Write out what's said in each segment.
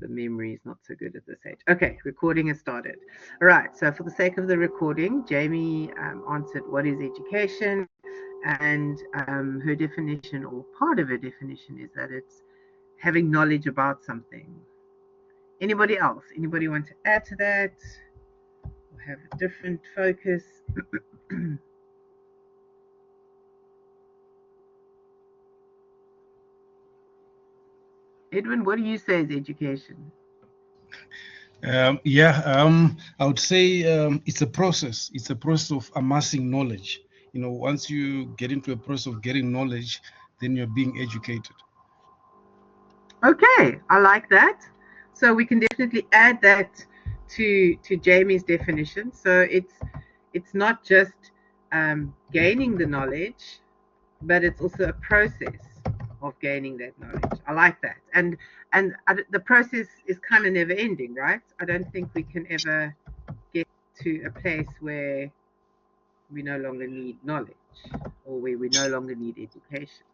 the memory is not so good at this age. Okay, recording has started. All right, so for the sake of the recording, Jamie answered what is education, and her definition, or part of her definition, is that it's having knowledge about something. Anybody else? Anybody want to add to that? Or have a different focus? Edwin, what do you say is education? I would say it's a process. It's a process of amassing knowledge. Once you get into a process of getting knowledge, then you're being educated. Okay, I like that. So we can definitely add that to Jamie's definition. So it's not just gaining the knowledge, but it's also a process of gaining that knowledge. I like that, and the process is kind of never ending, right? I don't think we can ever get to a place where we no longer need knowledge, or where we no longer need education.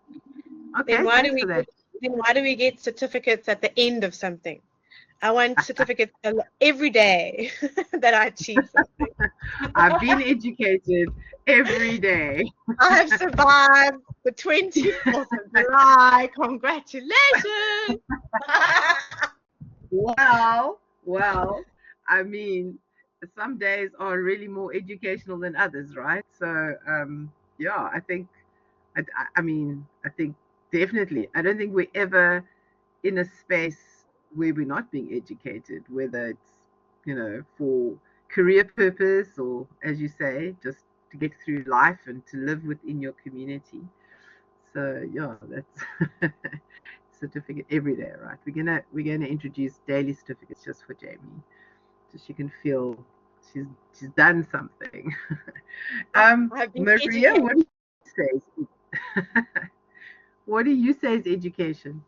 Okay, then why do we get certificates at the end of something? I want certificates every day that I achieve something. I've been educated every day. I have survived the 24th of July. Congratulations. Well, I mean, some days are really more educational than others, right? So, yeah, I think, I mean, I think definitely. I don't think we're ever in a space where we're not being educated, whether it's, for career purpose, or, as you say, just to get through life and to live within your community. So yeah, that's certificate every day, right? We're gonna introduce daily certificates just for Jamie, so she can feel she's done something. Maria, what do you say? What do you say is education?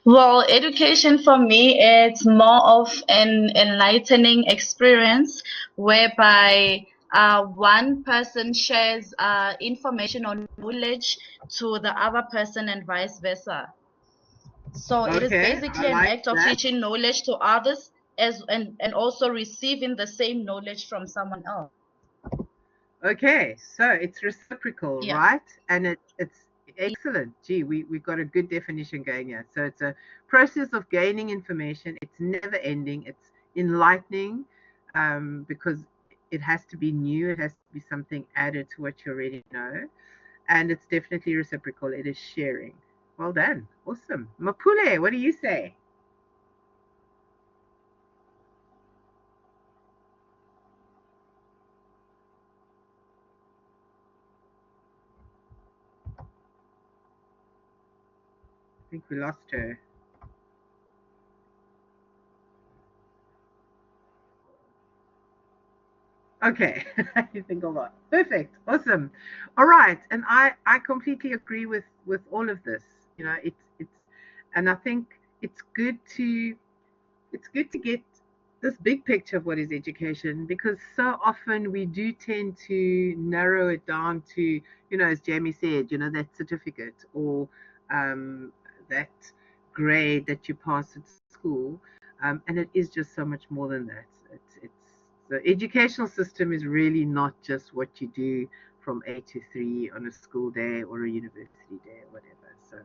Well, education for me, it's more of an enlightening experience whereby one person shares information or knowledge to the other person and vice versa. So it is basically an act of teaching knowledge to others and also receiving the same knowledge from someone else. Okay, so it's reciprocal, Yeah. right? And it's excellent. Gee, we've got a good definition going here. So it's a process of gaining information. It's never ending. It's enlightening, because it has to be new. It has to be something added to what you already know. And it's definitely reciprocal. It is sharing. Well done. Awesome. Mapule, what do you say? I think we lost her. Okay, you think a lot. Perfect, awesome. All right, and I completely agree with all of this. It's and I think it's good to get this big picture of what is education, because so often we do tend to narrow it down to, as Jamie said, that certificate, or that grade that you pass at school, and it is just so much more than that. It's the educational system is really not just what you do from 8 to 3 on a school day or a university day or whatever. So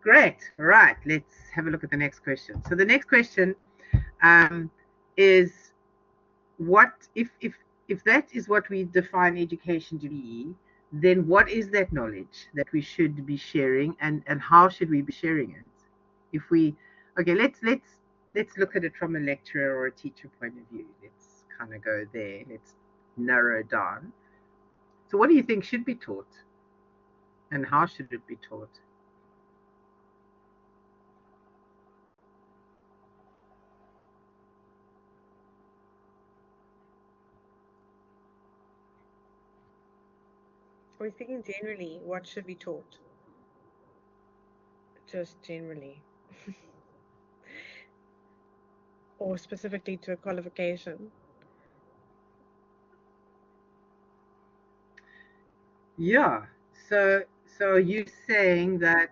great. All right, let's have a look at the next question. So the next question is, what if that is what we define education to be, then what is that knowledge that we should be sharing, and how should we be sharing it? If we let's look at it from a lecturer or a teacher point of view. Let's kind of go there. Let's narrow it down. So what do you think should be taught, and how should it be taught? We're speaking generally, what should be taught? Just generally. Or specifically to a qualification? Yeah. So are you saying that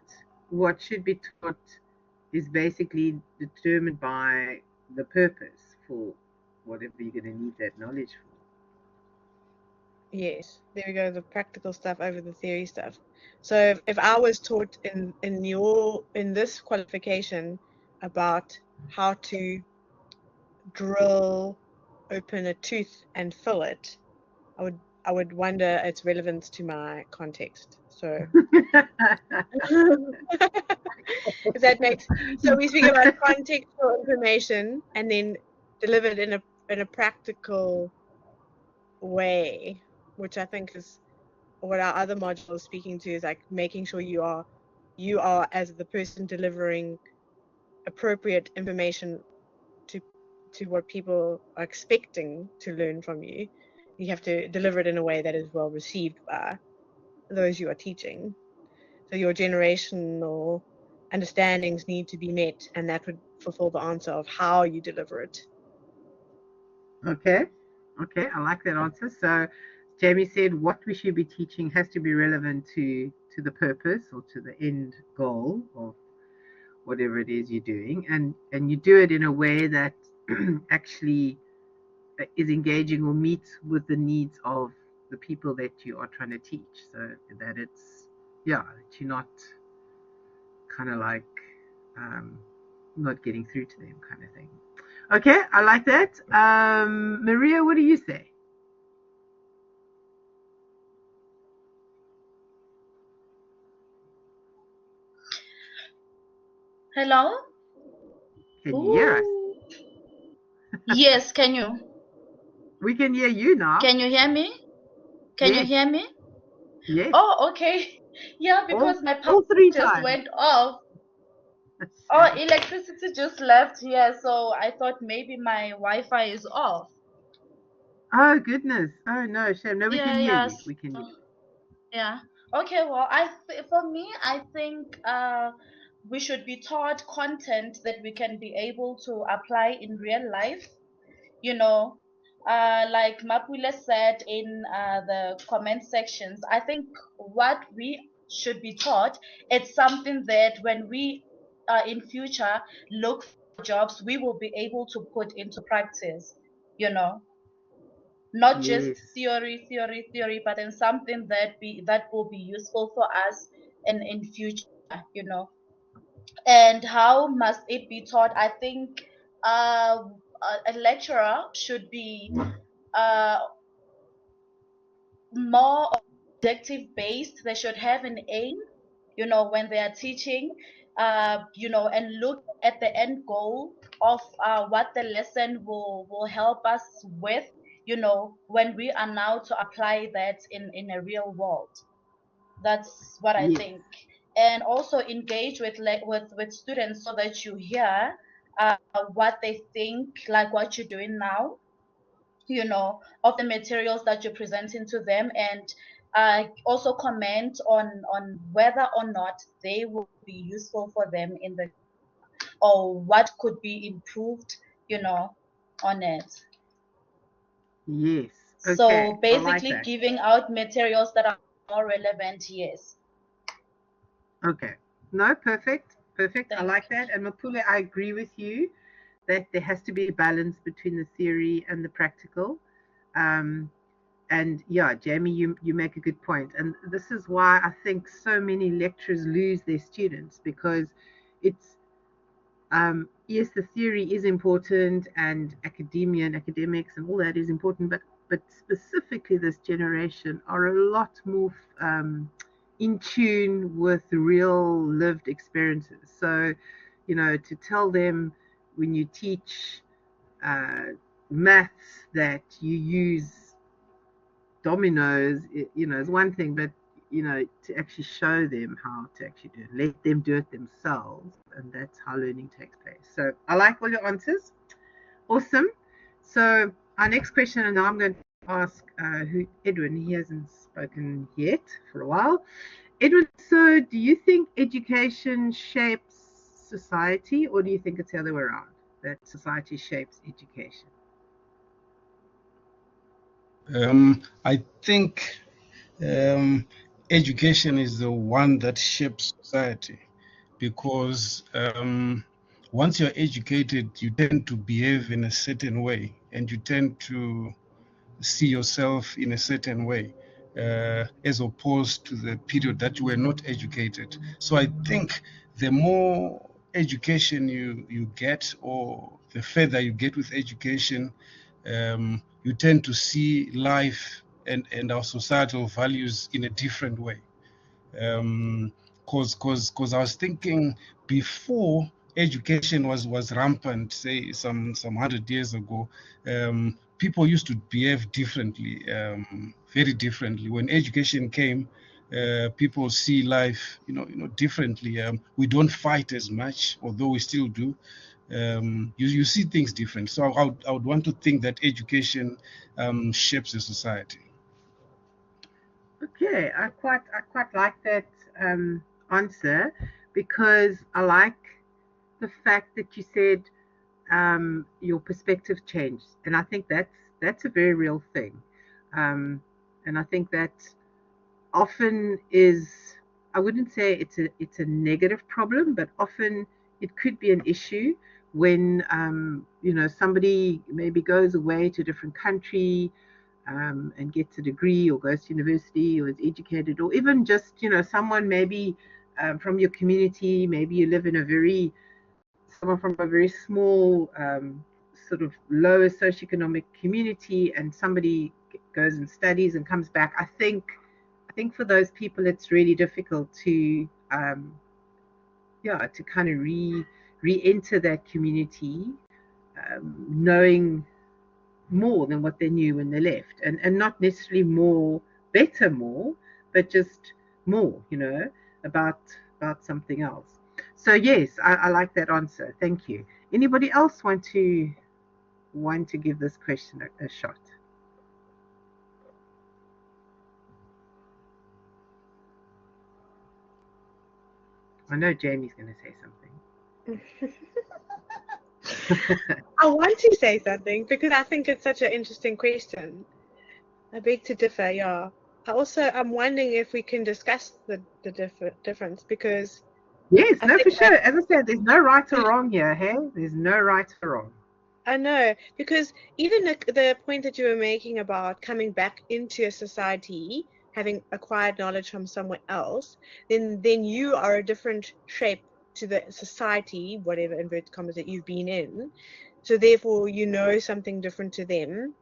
what should be taught is basically determined by the purpose for whatever you're going to need that knowledge for. Yes, there we go, the practical stuff over the theory stuff. So if I was taught in this qualification about how to drill open a tooth and fill it, I would wonder its relevance to my context. So if that makes so we speak about contextual information and then delivered in a practical way, which I think is what our other module is speaking to, is like making sure you are as the person delivering appropriate information to what people are expecting to learn from you. You have to deliver it in a way that is well received by those you are teaching. So your generational understandings need to be met, and that would fulfill the answer of how you deliver it. Okay, I like that answer. So Jamie said what we should be teaching has to be relevant to the purpose or to the end goal of whatever it is you're doing, and you do it in a way that actually is engaging or meets with the needs of the people that you are trying to teach, so that it's that you're not kind of like not getting through to them kind of thing. Okay, I like that. Maria, what do you say? Hello? Can you hear us? Yes, can you? We can hear you now. Can you hear me? Can you hear me? Yes. Oh, okay. Yeah, because my power all three just times. went off. Oh, electricity just left here, so I thought maybe my Wi-Fi is off. Oh goodness. Oh no, shame. No, we can hear you. We can hear you. Yeah. Okay, well, for me, I think we should be taught content that we can be able to apply in real life. You know, like Mapule said in the comment sections, I think what we should be taught, it's something that when we in future look for jobs, we will be able to put into practice, you know, not just Yes. theory, but in something that will be useful for us in future, you know. And how must it be taught? I think a lecturer should be uh, more objective based. They should have an aim, you know, when they are teaching, you know, and look at the end goal of what the lesson will help us with, you know, when we are now to apply that in a real world. That's what I Yes. think. And also engage with students so that you hear what they think, like what you're doing now, you know, of the materials that you're presenting to them, and also comment on whether or not they will be useful for them in the, or what could be improved, you know, on it. Yes. Okay. So I like basically that. giving out materials that are more relevant, yes. Okay. No, perfect. Perfect. I Thank like you. that. And Mapule, I agree with you that there has to be a balance between the theory and the practical. And yeah, Jamie, you make a good point. And this is why I think so many lecturers lose their students, because it's yes, the theory is important, and academia and academics and all that is important, but specifically this generation are a lot more in tune with real lived experiences. So, you know, to tell them when you teach maths that you use dominoes, you know, is one thing, but you know, to actually show them how to actually do it, let them do it themselves, and that's how learning takes place. So I like all your answers. Awesome. So our next question, and now I'm going to ask Edwin. He hasn't spoken yet for a while. Edwin, so do you think education shapes society, or do you think it's the other way around, that society shapes education? I think education is the one that shapes society, because once you're educated, you tend to behave in a certain way, and you tend to see yourself in a certain way, as opposed to the period that you were not educated. So I think the more education you get, or the further you get with education, you tend to see life and our societal values in a different way. Because I was thinking, before education was rampant, say some 100 years ago, people used to behave differently, very differently. When education came, people see life, differently. We don't fight as much, although we still do. You see things different. So I would want to think that education shapes a society. Okay, I quite like that answer, because I like the fact that you said your perspective changed, and I think that's a very real thing, and I think that often is, I wouldn't say it's a negative problem, but often it could be an issue when somebody maybe goes away to a different country, and gets a degree, or goes to university, or is educated, or even just someone maybe from your community. Maybe you live in someone from a very small, sort of lower socioeconomic community, and somebody goes and studies and comes back. I think for those people it's really difficult to to kind of re-enter that community, knowing more than what they knew when they left, and not necessarily more, but just more, about something else. So yes, I like that answer. Thank you. Anybody else want to give this question a shot? I know Jamie's going to say something. I want to say something because I think it's such an interesting question. I beg to differ, yeah. I'm wondering if we can discuss the difference, because Yes, I no, think for sure. As I said, there's no right or wrong here, hey? There's no right or wrong. I know, because even the point that you were making about coming back into a society, having acquired knowledge from somewhere else, then you are a different shape to the society, whatever inverted commas that you've been in. So therefore, you know something different to them.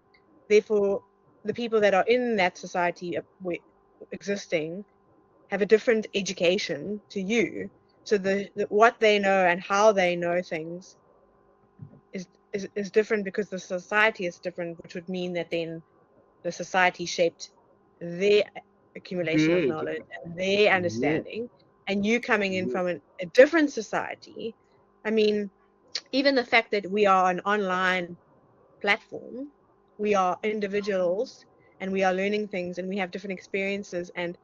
Therefore, the people that are in that society existing have a different education to you. So the what they know and how they know things is different, because the society is different, which would mean that then the society shaped their accumulation of There, knowledge and their yes, understanding, and you coming in yes, from a different society. I mean, even the fact that we are an online platform, we are individuals, and we are learning things, and we have different experiences. And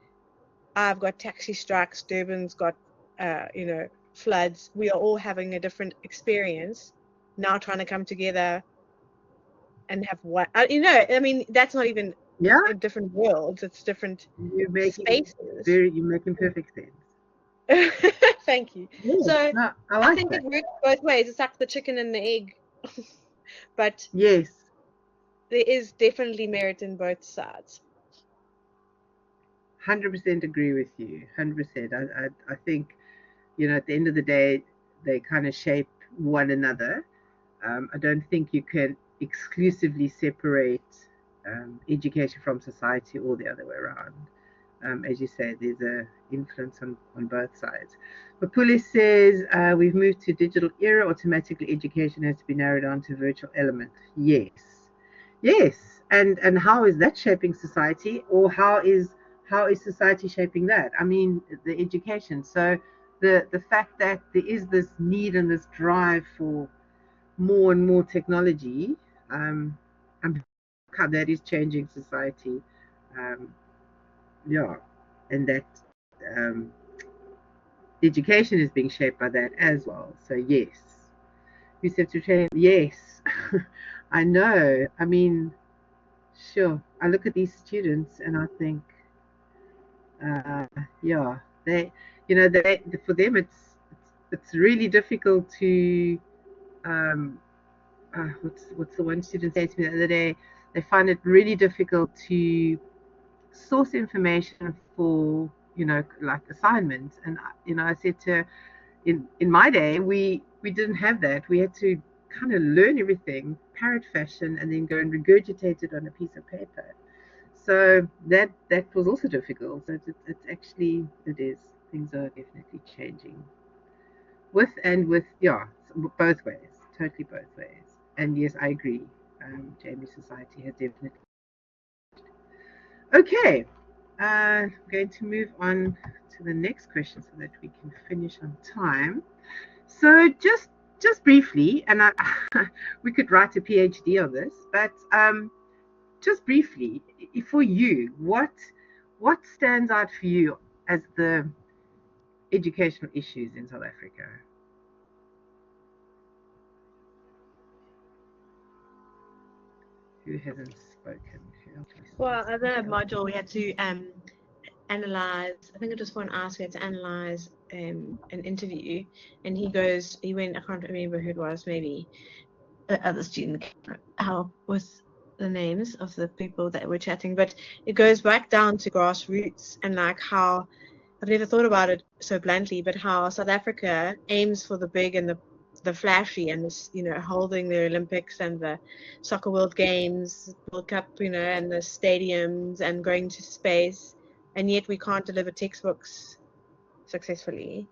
I've got taxi strikes, Durban's got floods. We are all having a different experience now, trying to come together and have what I mean, that's not even yeah. in different worlds, it's different spaces. You're making perfect sense. Thank you. Yes, So no, I I like think that. it works both ways. It's like the chicken and the egg. But Yes, there is definitely merit in both sides. 100% agree with you. 100%. I think, at the end of the day, they kind of shape one another. I don't think you can exclusively separate education from society, or the other way around. As you say, there's a influence on both sides. But Puli says, we've moved to digital era. Automatically, education has to be narrowed down to virtual element. Yes, yes. And how is that shaping society, or how is society shaping that? I mean, the education. So the fact that there is this need and this drive for more and more technology, and how that is changing society. Um, yeah, and that um, education is being shaped by that as well. So yes, we have to train. Yes, I know. I mean, sure. I look at these students and I think, yeah, they, for them it's really difficult to what's the one student said to me the other day? They find it really difficult to source information for, like assignments. And I said to her, in my day we didn't have that. We had to kind of learn everything parrot fashion and then go and regurgitate it on a piece of paper. So that was also difficult. So it's actually, it is, things are definitely changing with both ways, totally both ways. And yes, I agree. Jamie, society has definitely. Okay, I'm going to move on to the next question so that we can finish on time. So just briefly, and we could write a PhD on this, but just briefly, for you, what stands out for you as the educational issues in South Africa? Who hasn't spoken? Well, other module we had to analyze. I think it was for an ask. We had to analyze an interview, and he went. I can't remember who it was. Maybe the other student help with the names of the people that were chatting, but it goes back down to grassroots and like how I've never thought about it so bluntly, but how South Africa aims for the big and the flashy and this, holding the Olympics and the Soccer World Games, World Cup, and the stadiums and going to space, and yet we can't deliver textbooks successfully.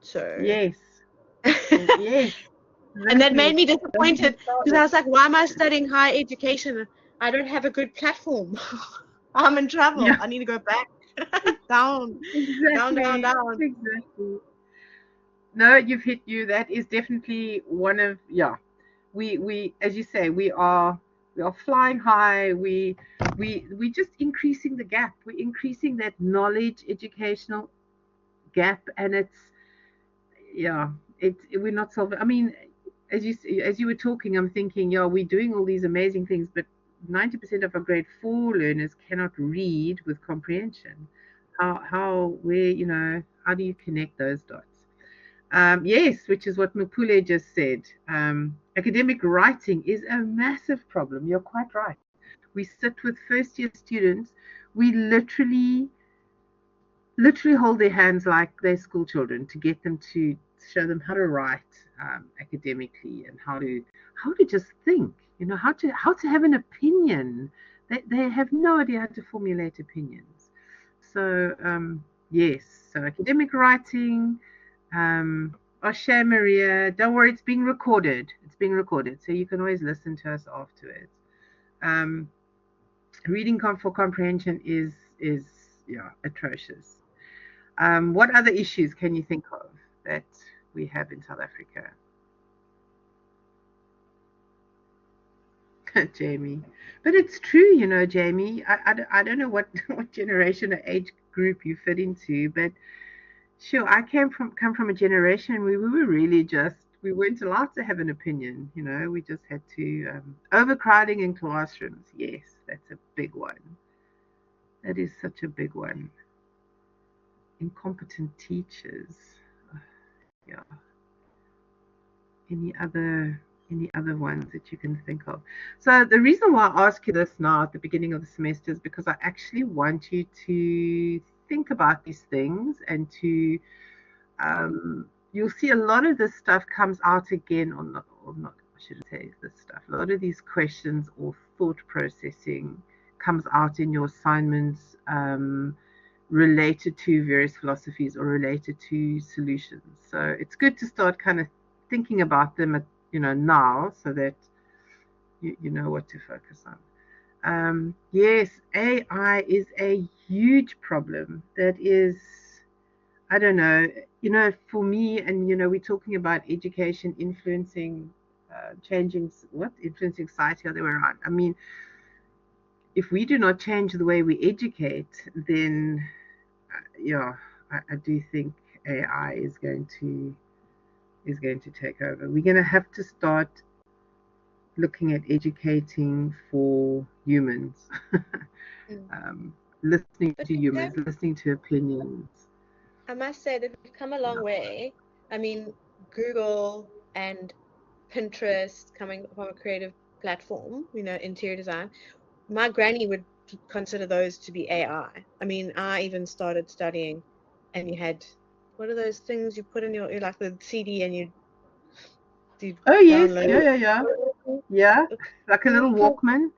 So yes, yes. And that made me disappointed because I was like, why am I studying higher education? I don't have a good platform. I'm in trouble. Yeah. I need to go back. Down. Exactly. Down. Exactly. No, you've hit you. That is definitely one of, yeah. We as you say, we are flying high. We just increasing the gap. We're increasing that knowledge educational gap, and it's, yeah, we're not solving. I mean, as you were talking, I'm thinking, yeah, we're doing all these amazing things, but 90% of our grade 4 learners cannot read with comprehension. How do you connect those dots? Yes, which is what Mupule just said. Academic writing is a massive problem. You're quite right. We sit with first year students. We literally hold their hands like they're school children to get them to show them how to write academically and how to just think. How to have an opinion. They have no idea how to formulate opinions. So yes, so academic writing. Osha Maria, don't worry, it's being recorded. It's being recorded, so you can always listen to us afterwards. Um, reading for comprehension is yeah, atrocious. What other issues can you think of that we have in South Africa? Jamie, but it's true, Jamie. I don't know what generation or age group you fit into, but sure, I come from a generation where we were really just, we weren't allowed to have an opinion. We just had to, overcrowding in classrooms. Yes, that's a big one. That is such a big one. Incompetent teachers. Yeah. Any other ones that you can think of? So the reason why I ask you this now at the beginning of the semester is because I actually want you to think about these things and to, you'll see a lot of this stuff comes out again, or not, I shouldn't say this stuff. A lot of these questions or thought processing comes out in your assignments, related to various philosophies or related to solutions. So it's good to start kind of thinking about them now, so that you know what to focus on. Yes, AI is a huge problem. That is, I don't know, for me, and we're talking about education influencing, influencing society, other way around. I mean, if we do not change the way we educate, then yeah, I do think AI is going to take over. We're going to have to start looking at educating for humans, listening to humans, listening to opinions. I must say that we've come a long way. I mean, Google and Pinterest coming from a creative platform, interior design. My granny would consider those to be AI. I mean, I even started studying, and you had, what are those things you put in your like the CD and you Oh yes, download yeah, it? yeah, yeah, yeah. Like a little Walkman.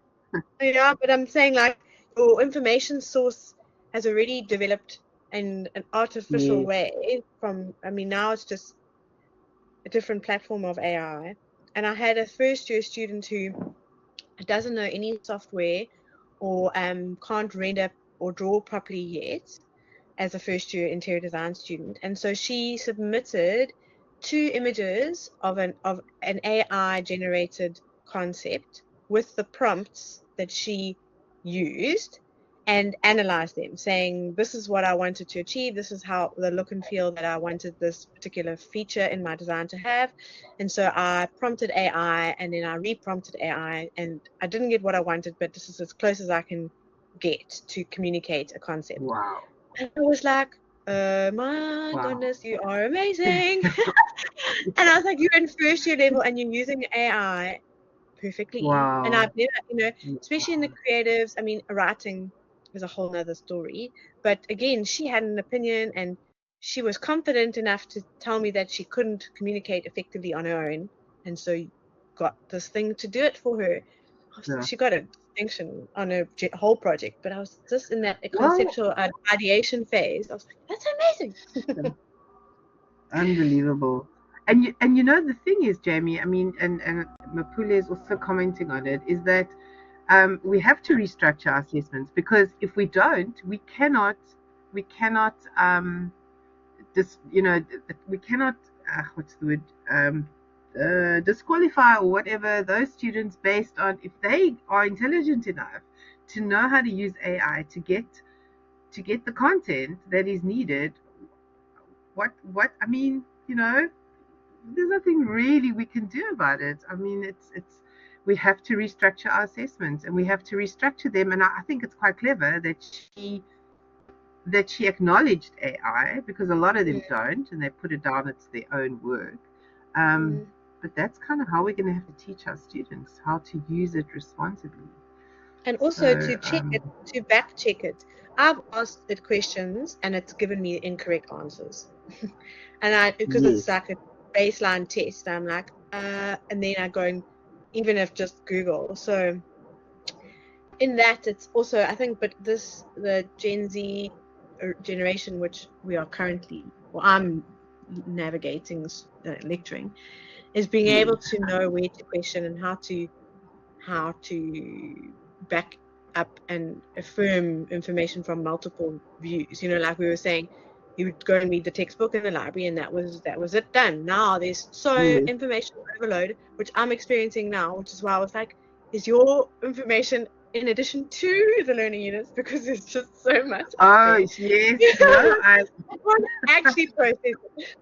Yeah, but I'm saying like your information source has already developed in an artificial Yes. way I mean, now it's just a different platform of AI. And I had a first year student who doesn't know any software or can't render or draw properly yet as a first year interior design student. And so she submitted 2 images of an AI generated concept with the prompts that she used and analyzed them, saying, this is what I wanted to achieve. This is how the look and feel that I wanted this particular feature in my design to have. And so I prompted AI and then I reprompted AI, and I didn't get what I wanted, but this is as close as I can get to communicate a concept. Wow. And I was like, oh my Wow. goodness, you are amazing. And I was like, you're in first year level and you're using AI perfectly. And Wow. I've never, especially in the creatives, I mean, writing is a whole nother story. But again, she had an opinion and she was confident enough to tell me that she couldn't communicate effectively on her own. And so got this thing to do it for her. Yeah. She got a distinction on her whole project, but I was just in that Well, conceptual ideation phase. I was like, that's amazing. unbelievable. And you know the thing is, Jamie, I mean, and Mapule is also commenting on it, is that we have to restructure our assessments, because if we don't, we cannot we cannot what's the word disqualify or whatever those students based on if they are intelligent enough to know how to use AI to get the content that is needed. What I mean, there's nothing really we can do about it. I mean, it's we have to restructure our assessments, and we have to restructure them. And I think it's quite clever that she acknowledged AI, because a lot of them don't, and they put it down as their own work. But that's kind of how we're going to have to teach our students how to use it responsibly. And also So to check it, to back check it. I've asked it questions and it's given me incorrect answers. And because yes, it's like a baseline test, I'm like, and then I go and even if just Google. So in that, it's also, I think, but the Gen Z generation, which we are currently, well, I'm navigating, lecturing, is being able yes. to know where to question and how to back up and affirm information from multiple views. Like we were saying, you would go and read the textbook in the library, and that was it done. Now there's so Yes. information overload, which I'm experiencing now, which is why I was like, is your information in addition to the learning units, because there's just so much out Oh, there. yes. No, I can't actually process it.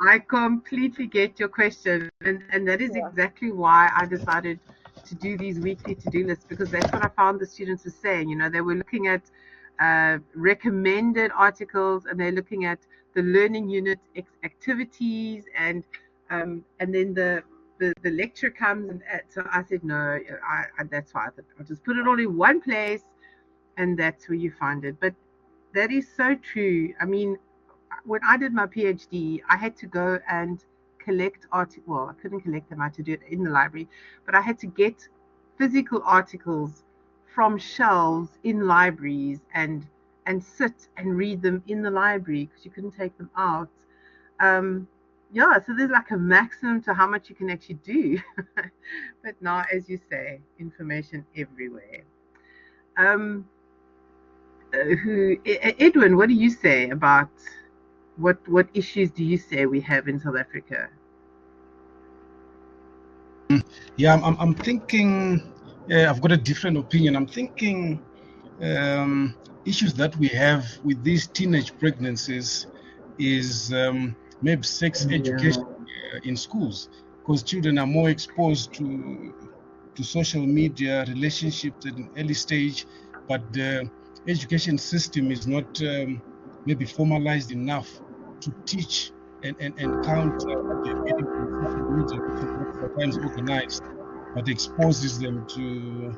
I completely get your question, and that is Yeah. exactly why I decided to do these weekly to-do lists, because that's what I found the students were saying. They were looking at recommended articles, and they're looking at the learning unit activities, and then the lecture comes, and so I said no. That's why I thought I'll just put it all in one place, and that's where you find it. But that is so true. I mean, when I did my PhD, I had to go and collect articles. Well, I couldn't collect them. I had to do it in the library, but I had to get physical articles from shelves in libraries and sit and read them in the library, because you couldn't take them out. Yeah, so there's like a maximum to how much you can actually do. But now, as you say, information everywhere. Um, Edwin, what do you say about what issues do you say we have in South Africa? Yeah, I'm thinking. I've got a different opinion. I'm thinking issues that we have with these teenage pregnancies is maybe sex education in schools, because children are more exposed to social media, relationships at an early stage, but the education system is not maybe formalized enough to teach and counter what they're getting from social media, which is not sometimes organized, but exposes them to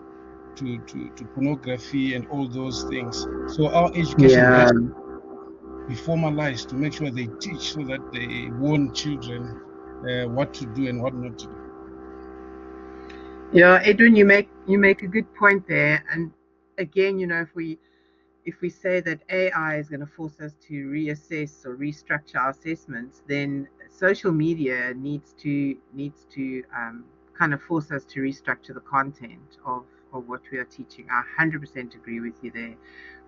pornography and all those things. So our education has Yeah. to be formalized to make sure they teach so that they warn children what to do and what not to do. Yeah, Edwin, you make a good point there. And again, if we say that AI is going to force us to reassess or restructure our assessments, then social media needs to kind of force us to restructure the content of what we are teaching. I 100% agree with you there.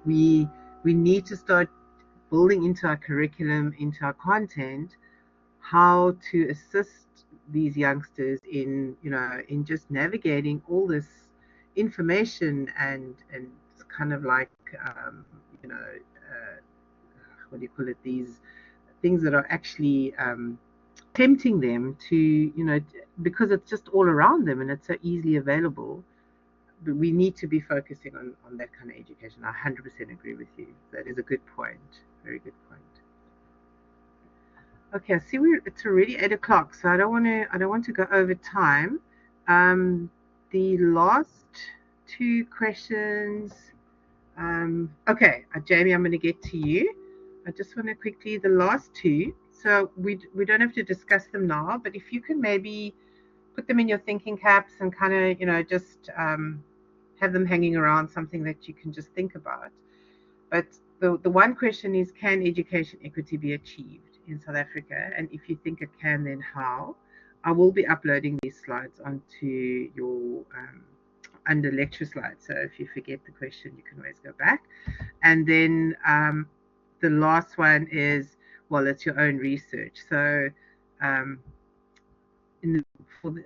We we need to start building into our curriculum, into our content, how to assist these youngsters in just navigating all this information and kind of like what do you call it, these things that are actually tempting them to because it's just all around them and it's so easily available. But we need to be focusing on that kind of education. I 100% agree with you. That is a good point. Very good point. Okay, I see it's already 8 o'clock, so I don't want to go over time. The last two questions. Okay, Jamie, I'm going to get to you. I just want to quickly the last two. So we don't have to discuss them now, but if you can maybe put them in your thinking caps and kind of just have them hanging around, something that you can just think about. But the one question is, can education equity be achieved in South Africa? And if you think it can, then how? I will be uploading these slides onto your under lecture slides. So if you forget the question, you can always go back. And then the last one is, well, it's your own research. So um,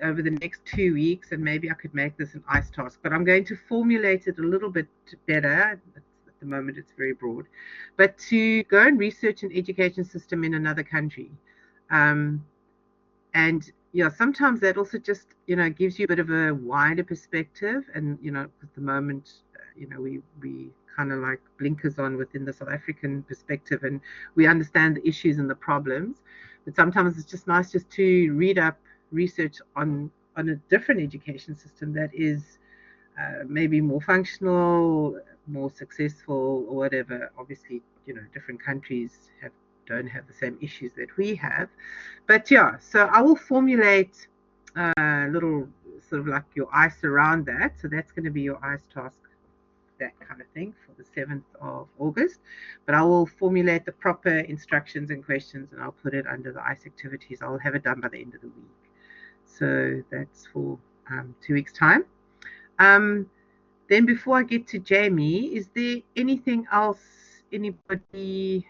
over the next 2 weeks, and maybe I could make this an ICE task, but I'm going to formulate it a little bit better. At the moment, it's very broad, but to go and research an education system in another country. And yeah, sometimes that also just gives you a bit of a wider perspective. And at the moment, we kind of like blinkers on within the South African perspective, and we understand the issues and the problems. But sometimes it's just nice just to read up research on a different education system that is maybe more functional, more successful, or whatever. Obviously, different countries don't have the same issues that we have. But yeah, so I will formulate a little sort of like your ICE around that. So that's going to be your ICE task, that kind of thing, for the 7th of August. But I will formulate the proper instructions and questions, and I'll put it under the ICE activities. I'll have it done by the end of the week. So that's for 2 weeks' time. Then before I get to Jamie, is there anything else anybody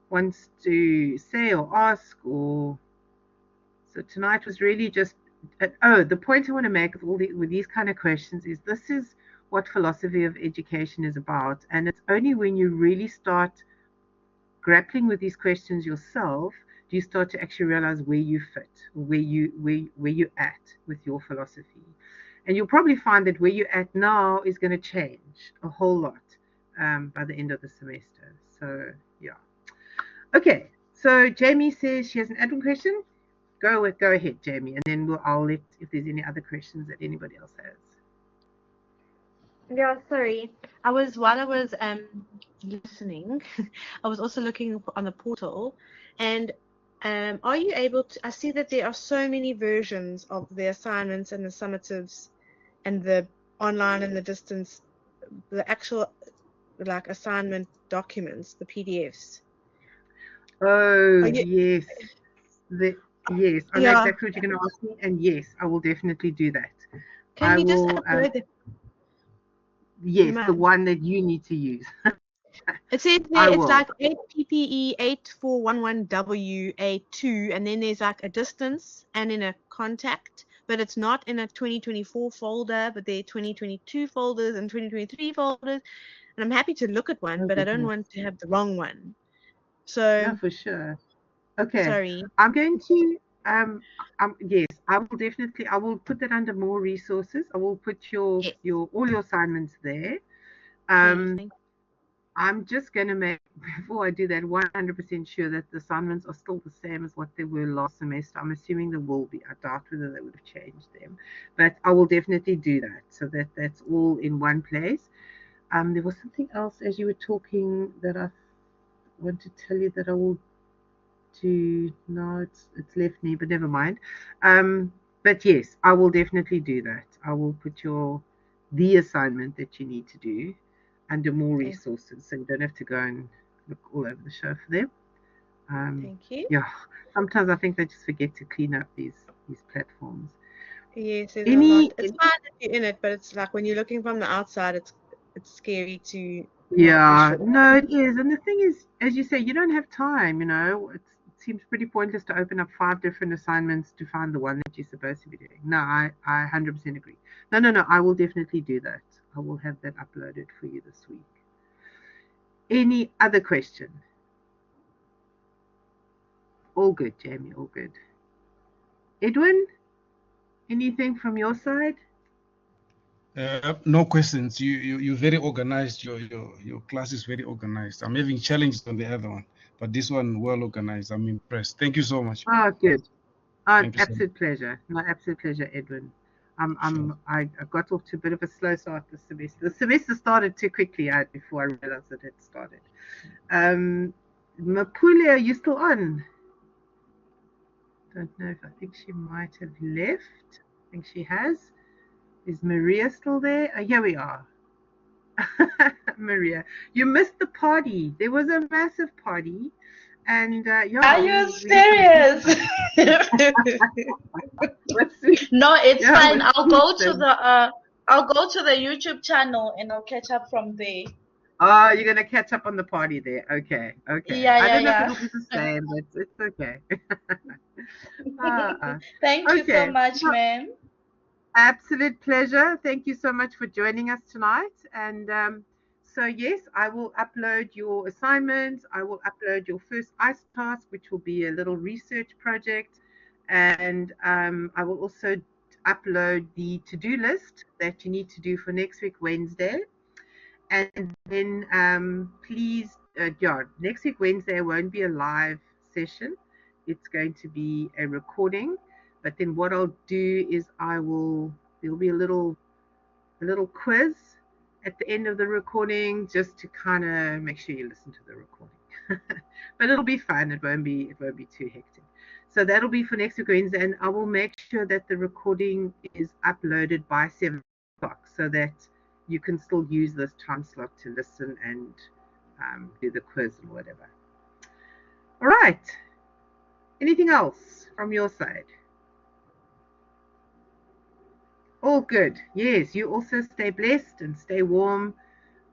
wants to say or ask? Or so tonight was really just the point I want to make with these kind of questions is, this is what philosophy of education is about, and it's only when you really start grappling with these questions yourself do you start to actually realize where you fit, where you're at with your philosophy. And you'll probably find that where you're at now is going to change a whole lot by the end of the semester. So yeah. Okay, so Jamie says she has an admin question. Go ahead, Jamie, and then I'll let if there's any other questions that anybody else has. Yeah, sorry. While I was listening, I was also looking on the portal, and are you able to? I see that there are so many versions of the assignments and the summatives, and the online and the distance, the actual like assignment documents, the PDFs. Oh yes, yes. I know Yeah. exactly what you're going to ask me, and yes, I will definitely do that. Can you just upload it? Yes, the one that you need to use. It says there it's like APPE 8411WA2, and then there's like a distance and in a contact, but it's not in a 2024 folder, but there are 2022 folders and 2023 folders. And I'm happy to look at one, but I don't want to have the wrong one. So no, for sure. Okay. Sorry. I'm going to yes, I will put that under more resources. I will put all your assignments there. Okay, I'm just going to make, before I do that, 100% sure that the assignments are still the same as what they were last semester. I'm assuming they will be. I doubt whether they would have changed them. But I will definitely do that so that that's all in one place. There was something else as you were talking that I want to tell you that I will do. No, it's left me, but never mind. But yes, I will definitely do that. I will put the assignment that you need to do under more Okay. resources, so you don't have to go and look all over the show for them. Thank you. Yeah, sometimes I think they just forget to clean up these platforms. Yes, there's a lot. Any It's fine if you're in it, but it's like when you're looking from the outside, it's scary to not be Yeah, sure. no, it is. And the thing is, as you say, you don't have time, it seems pretty pointless to open up 5 different assignments to find the one that you're supposed to be doing. No, I 100% agree. No, I will definitely do that. I will have that uploaded for you this week. Any other question? All good, Jamie, all good. Edwin, anything from your side? No questions. You're very organized. Your class is very organized. I'm having challenges on the other one, but this one well organized. I'm impressed. Thank you so much. Oh, good. Oh, Thank you so much. absolute pleasure. My absolute pleasure, Edwin. Sure. I got off to a bit of a slow start this semester. The semester started too quickly before I realized that it started. Mapule, are you still on? Don't know if I think she might have left. I think she has. Is Maria still there? Oh, here we are. Maria, you missed the party. There was a massive party, and Are you serious? No, it's fine. I'll go to the YouTube channel and I'll catch up from there. Oh, you're gonna catch up on the party there. Okay. Yeah, I don't know if yeah. it'll be the same, but it's okay. Thank you so much, Well, ma'am. absolute pleasure. Thank you so much for joining us tonight. And so, yes, I will upload your assignments. I will upload your first ICE task, which will be a little research project. And I will also upload the to-do list that you need to do for next week, Wednesday. And then please, next week, Wednesday, won't be a live session. It's going to be a recording. But then what I'll do is there'll be a little quiz at the end of the recording just to kind of make sure you listen to the recording. But it'll be fun. It won't be too hectic. So that'll be for next week Wednesday, and I will make sure that the recording is uploaded by 7 o'clock so that you can still use this time slot to listen and do the quiz and whatever. All right. Anything else from your side? All good. Yes, you also stay blessed and stay warm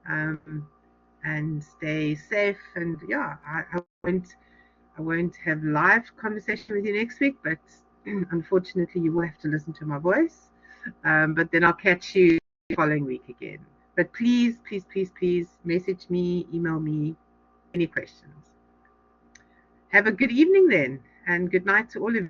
and stay safe. And yeah, I won't have live conversation with you next week, but unfortunately you will have to listen to my voice. But then I'll catch you the following week again. But please message me, email me, any questions. Have a good evening then, and good night to all of you.